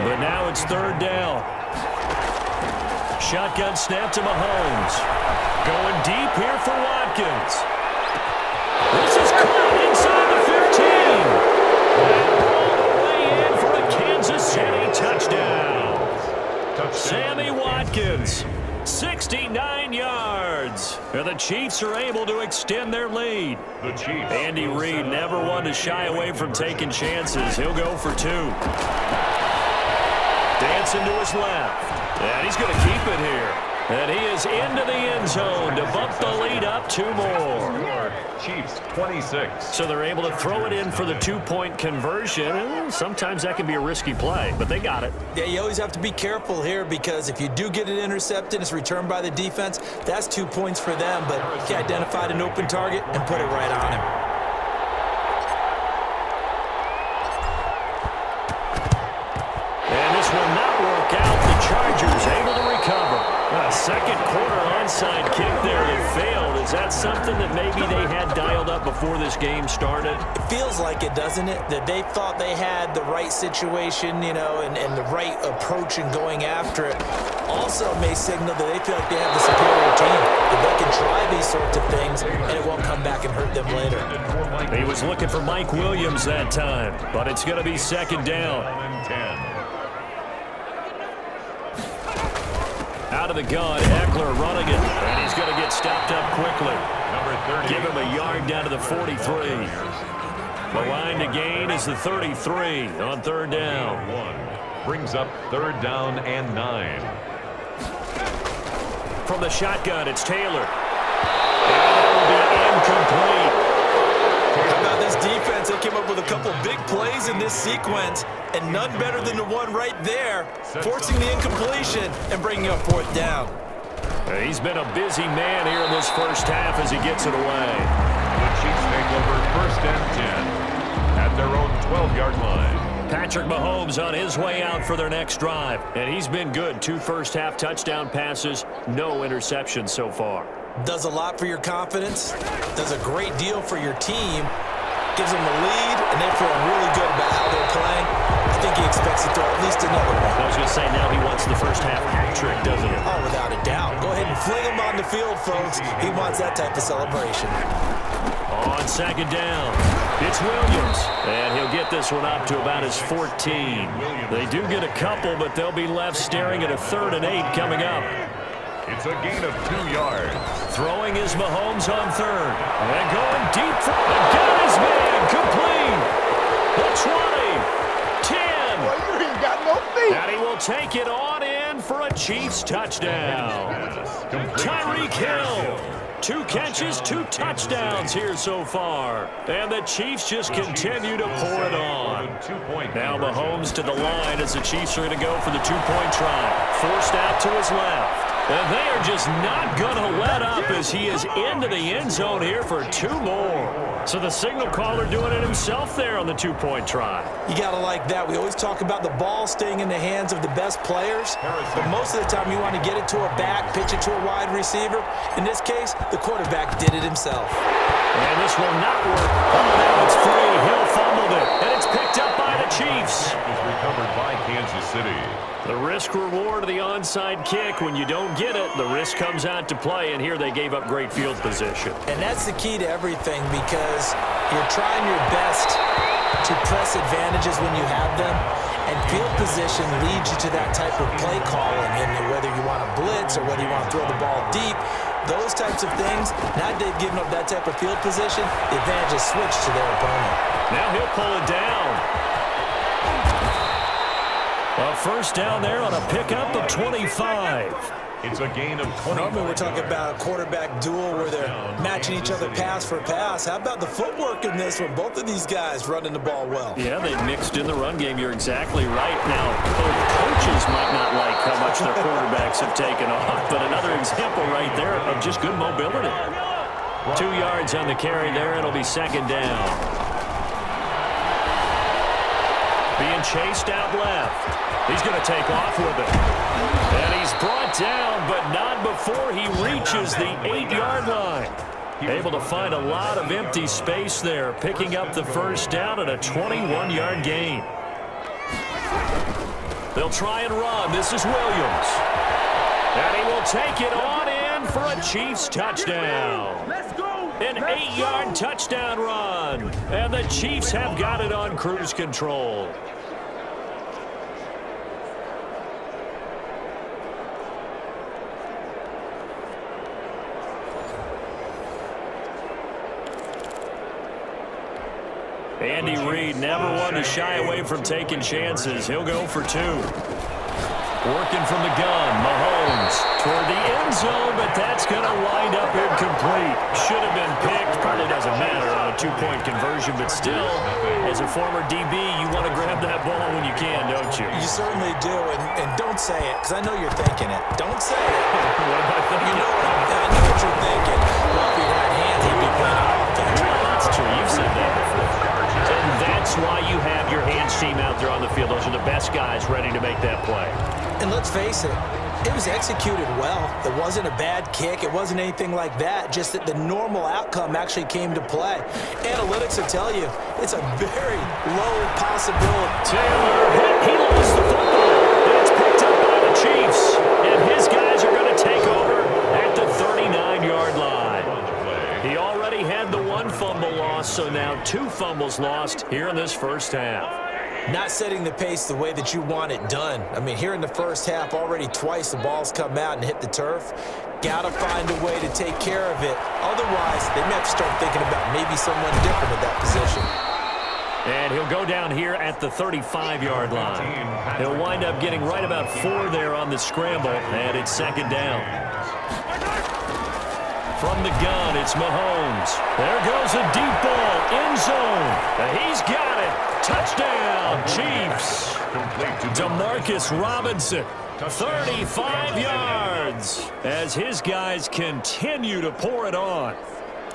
But now it's third down. Shotgun snap to Mahomes. Going deep here for Watkins. This is caught inside the 15. And all the way in for a Kansas City touchdown. Sammy Watkins, 69 yards. And the Chiefs are able to extend their lead. Andy Reid never one to shy away from taking chances. He'll go for two. Dancing to his left. And he's going to keep it here. And he is into the end zone to bump the lead up two more. Chiefs 26. So they're able to throw it in for the two-point conversion. Sometimes that can be a risky play, but they got it. Yeah, you always have to be careful here because if you do get it intercepted, it's returned by the defense. That's 2 points for them, but he identified an open target and put it right on him. And this will not work out. The Chargers able to recover. A second quarter onside kick there that failed. Is that something that maybe they had dialed up before this game started? It feels like it, doesn't it? That they thought they had the right situation, you know, and the right approach in going after it. Also may signal that they feel like they have the superior team. That they can try these sorts of things, and it won't come back and hurt them later. He was looking for Mike Williams that time, but it's going to be second down. Out of the gun, Eckler running it, and he's going to get stopped up quickly. Give him a yard down to the 43. The line to gain is the 33 on third down. Brings up third down and 9. From the shotgun, it's Taylor. And it'll be incomplete. How about this defense? They came up with a couple big plays in this sequence, and none better than the one right there, forcing the incompletion and bringing up fourth down. He's been a busy man here in this first half as he gets it away. The Chiefs take over first and 10 at their own 12-yard line. Patrick Mahomes on his way out for their next drive, and he's been good. 2 first-half touchdown passes, no interceptions so far. Does a lot for your confidence, does a great deal for your team, gives them the lead, and they feel really good about how they're playing. I think he expects to throw at least another one. I was going to say, now he wants the first half hat trick, doesn't he? Oh, without a doubt. Go ahead and fling him on the field, folks. He wants that type of celebration. On second down, it's Williams. And he'll get this one up to about his 14. They do get a couple, but they'll be left staring at a 3rd and 8 coming up. It's a gain of 2 yards. Throwing is Mahomes on third. And going deep for the got his man. Complete. The 20. 10. Well, you ain't got no feet. And he will take it on in for a Chiefs touchdown. Tyreek Hill. 2 catches, 2 touchdowns here so far. And the Chiefs just continue to pour it on. Now Mahomes to the line as the Chiefs are going to go for the 2-point try. Forced out to his left. And they are just not going to let up as he is into the end zone here for 2 more. So the signal caller doing it himself there on the 2-point try. You got to like that. We always talk about the ball staying in the hands of the best players, but most of the time you want to get it to a back, pitch it to a wide receiver. In this case, the quarterback did it himself. And this will not work. Oh, now it's free. Hill fumbled it, and it's picked up by the Chiefs. It was recovered by Kansas City. The risk-reward of the onside kick. When you don't get it, the risk comes out to play, and here they gave up great field position. And that's the key to everything because you're trying your best to press advantages when you have them, and field position leads you to that type of play calling. And whether you want to blitz or whether you want to throw the ball deep, those types of things, now they've given up that type of field position, the advantage is switched to their opponent. Now he'll pull it down. A first down there on a pickup of 25. It's a gain of 20. Normally we're talking about a quarterback duel where they're matching each other pass for pass. How about the footwork in this one? Both of these guys running the ball well. Yeah, they mixed in the run game. You're exactly right. Now, both coaches might not like how much their quarterbacks have taken off, but another example right there of just good mobility. 2 yards on the carry there. It'll be second down. Being chased out left. He's going to take off with it. And he's brought down, but not before he reaches the 8-yard line. Able to find a lot of empty space there, picking up the first down and a 21-yard gain. They'll try and run. This is Williams. And he will take it on in for a Chiefs touchdown. Let's go. An 8-yard touchdown run. And the Chiefs have got it on cruise control. Andy Reid never one to shy away from taking chances. He'll go for 2. Working from the gun, Mahomes toward the end zone, but that's going to wind up incomplete. Should have been picked. Probably doesn't matter on a 2-point conversion, but still, as a former DB, you want to grab that ball when you can, don't you? You certainly do, and don't say it, because I know you're thinking it. Don't say it. What am I thinking? I know what you're thinking. Well, if he had hands, he'd be playing on offense. Well, that's true. You've said that before. And that's why you have your hands team out there on the field. Those are the best guys ready to make that play. And let's face it, it was executed well. It wasn't a bad kick. It wasn't anything like that. Just that the normal outcome actually came to play. Analytics will tell you it's a very low possibility. Taylor hit. He lost the football. And it's picked up by the Chiefs. And his guys are going to take over at the 39-yard line. He already had the 1 fumble loss, so now 2 fumbles lost here in this first half. Not setting the pace the way that you want it done. I mean, here in the first half, already twice the ball's come out and hit the turf. Got to find a way to take care of it. Otherwise, they may have to start thinking about maybe someone different at that position. And he'll go down here at the 35-yard line. He'll wind up getting right about 4 there on the scramble, and it's 2nd down. From the gun, it's Mahomes. There goes a deep ball, end zone. He's got it. Touchdown, Chiefs. Demarcus Robinson, 35 yards, as his guys continue to pour it on.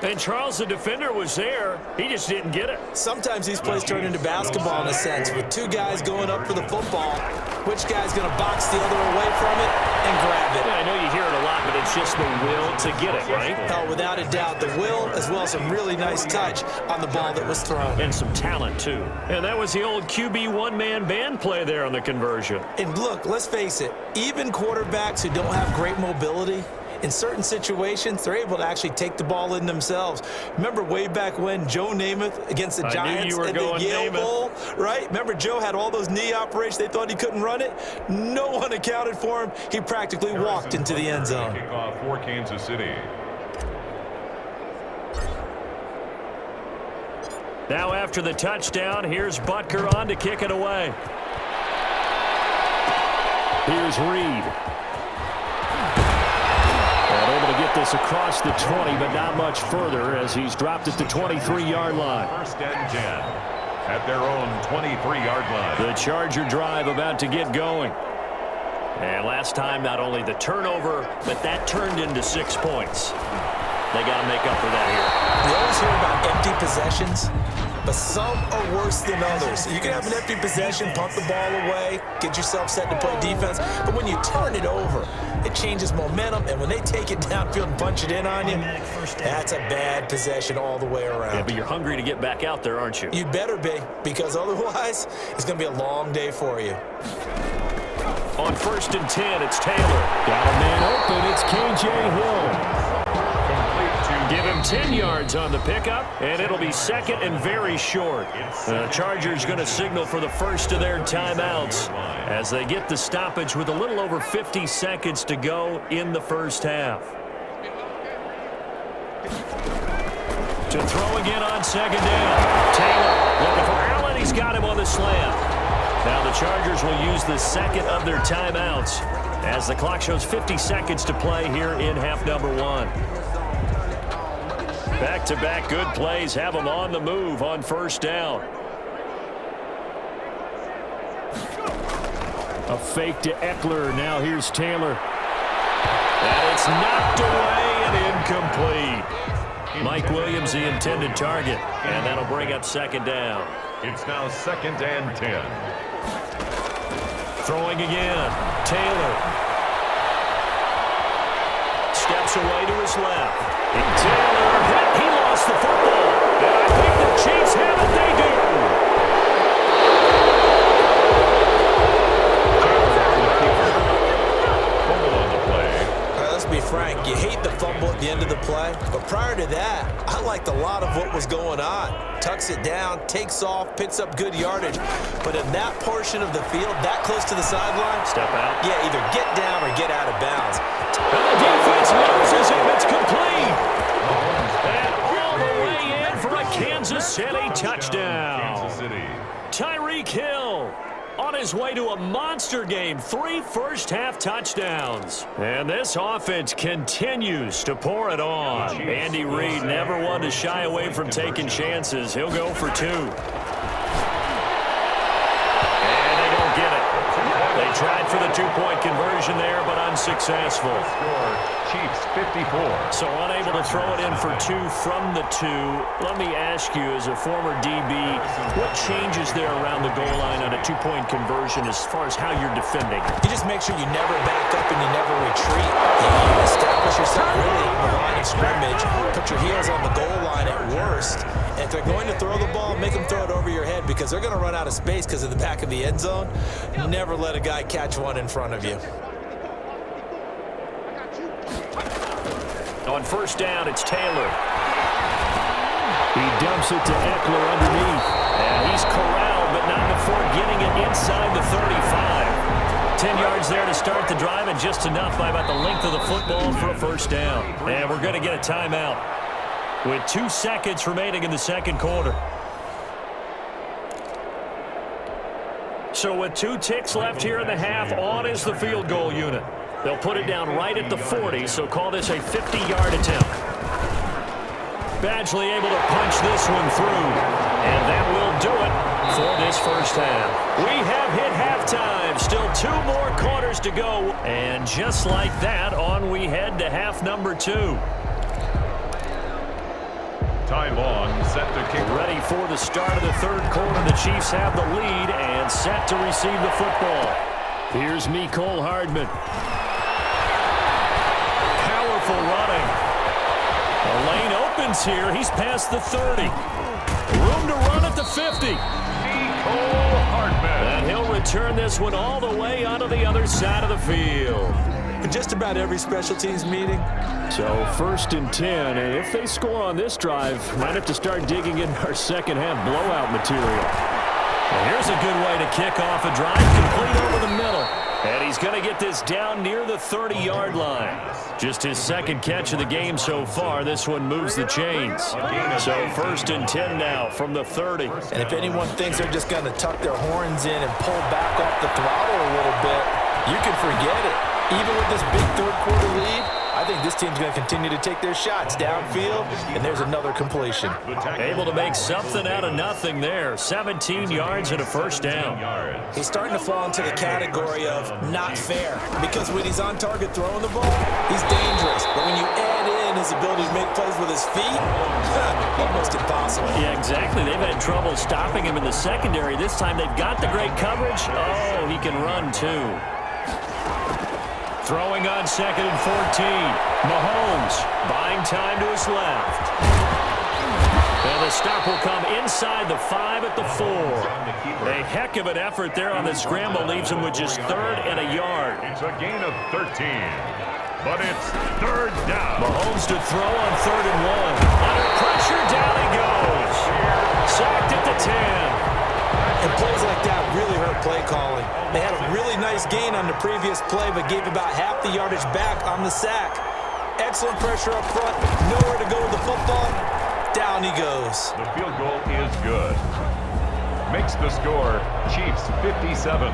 And Charles, the defender, was there. He just didn't get it. Sometimes these plays turn into basketball in a sense, with 2 guys going up for the football. Which guy's going to box the other away from it and grab it? Yeah, I know you hear it a lot, but it's just the will to get it, right? Oh, without a doubt, the will as well as some really nice touch on the ball that was thrown. And some talent, too. And that was the old QB one-man band play there on the conversion. And look, let's face it, even quarterbacks who don't have great mobility, in certain situations, they're able to actually take the ball in themselves. Remember way back when Joe Namath against the Giants at the Yale Bowl, right? Remember Joe had all those knee operations. They thought he couldn't run it. No one accounted for him. He practically walked into the end zone. Kickoff for Kansas City. Now after the touchdown, here's Butker on to kick it away. Here's Reed. Able to get this across the 20, but not much further as he's dropped at the 23-yard line. 1st and 10 at their own 23-yard line. The Charger drive about to get going. And last time, not only the turnover, but that turned into 6 points. They got to make up for that here. We always hear about empty possessions, but some are worse than others. You can have an empty possession, pump the ball away, get yourself set to play defense, but when you turn it over, it changes momentum, and when they take it downfield and punch it in on you, that's a bad possession all the way around. Yeah, but you're hungry to get back out there, aren't you? You better be, because otherwise, it's going to be a long day for you. On 1st and 10, it's Taylor. Got a man open, it's K.J. Hill. Give him 10 yards on the pickup, and it'll be 2nd and very short. The Chargers going to signal for the first of their timeouts as they get the stoppage with a little over 50 seconds to go in the first half. To throw again on 2nd down. Taylor looking for Allen. He's got him on the slant. Now the Chargers will use the 2nd of their timeouts as the clock shows 50 seconds to play here in half number 1. Back-to-back good plays have them on the move on 1st down. A fake to Eckler. Now here's Taylor. And it's knocked away and incomplete. Mike Williams, the intended target. And that'll bring up 2nd down. It's now 2nd and 10. Throwing again. Taylor. Steps away to his left. Taylor hit. He lost the football. And I think the Chiefs have it. They do. play. But prior to that, I liked a lot of what was going on. Tucks it down, takes off, picks up good yardage. But in that portion of the field, that close to the sideline, step out. Yeah, either get down or get out of bounds. And the defense noses him. It's complete. And all the way in for a Kansas City touchdown. Kansas City. Tyreek Hill on his way to a monster game. 3 first-half touchdowns. And this offense continues to pour it on. Andy Reid never one to shy away from taking chances. He'll go for 2. And they don't get it. They tried for the 2-point conversion there, but unsuccessful. Score, Chiefs 54. So unable to throw it in for 2 from the 2. Let me ask you, as a former DB, what changes there around the goal line on a 2-point conversion as far as how you're defending? You just make sure you never back up and you never retreat. You establish yourself really on the line of scrimmage, put your heels on the goal line at worst. And if they're going to throw the ball, make them throw it over your head because they're going to run out of space because of the back of the end zone. Never let a guy catch one in front of you. On first down, it's Taylor. He dumps it to Eckler underneath. And he's corralled, but not before getting it inside the 35. 10 yards there to start the drive, and just enough by about the length of the football for a first down. And we're going to get a timeout with 2 seconds remaining in the second quarter. So with 2 ticks left here in the half, on is the field goal unit. They'll put it down right at the 40, so call this a 50-yard attempt. Badgley able to punch this one through, and that will do it for this first half. We have hit halftime. Still 2 more quarters to go, and just like that, on we head to half number 2. Time on, set to kick. Ready for the start of the third quarter. The Chiefs have the lead and set to receive the football. Here's Mecole Hardman. Powerful running. The lane opens here. He's past the 30. Room to run at the 50. Mecole Hardman. And he'll return this one all the way onto the other side of the field. In just about every special teams meeting. So first and 10, and if they score on this drive, might have to start digging in our second half blowout material. And here's a good way to kick off a drive, complete over the middle. And he's going to get this down near the 30-yard line. Just his second catch of the game so far. This one moves the chains. So first and 10 now from the 30. And if anyone thinks they're just going to tuck their horns in and pull back off the throttle a little bit, you can forget it. Even with this big third-quarter lead, I think this team's going to continue to take their shots downfield, and there's another completion. Able to make something out of nothing there. 17 yards and a first down. He's starting to fall into the category of not fair, because when he's on target throwing the ball, he's dangerous. But when you add in his ability to make plays with his feet, almost impossible. Yeah, exactly. They've had trouble stopping him in the secondary. This time they've got the great coverage. Oh, he can run too. Throwing on second and 14. Mahomes buying time to his left. And the stop will come inside the 5 at the 4. A heck of an effort there on the scramble. Leaves him with just 3rd and a yard. It's a gain of 13. But it's 3rd down. Mahomes to throw on 3rd and 1. Under pressure, down he goes. Sacked at the 10. And plays like that really hurt play calling. They had a really nice gain on the previous play, but gave about half the yardage back on the sack. Excellent pressure up front. Nowhere to go with the football. Down he goes. The field goal is good. Makes the score Chiefs 57,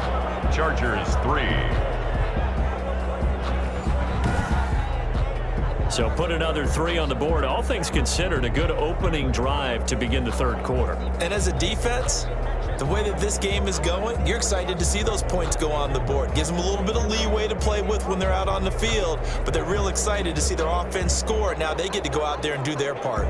Chargers 3. So put another 3 on the board. All things considered, a good opening drive to begin the third quarter. And as a defense, the way that this game is going, you're excited to see those points go on the board. Gives them a little bit of leeway to play with when they're out on the field, but they're real excited to see their offense score. Now they get to go out there and do their part.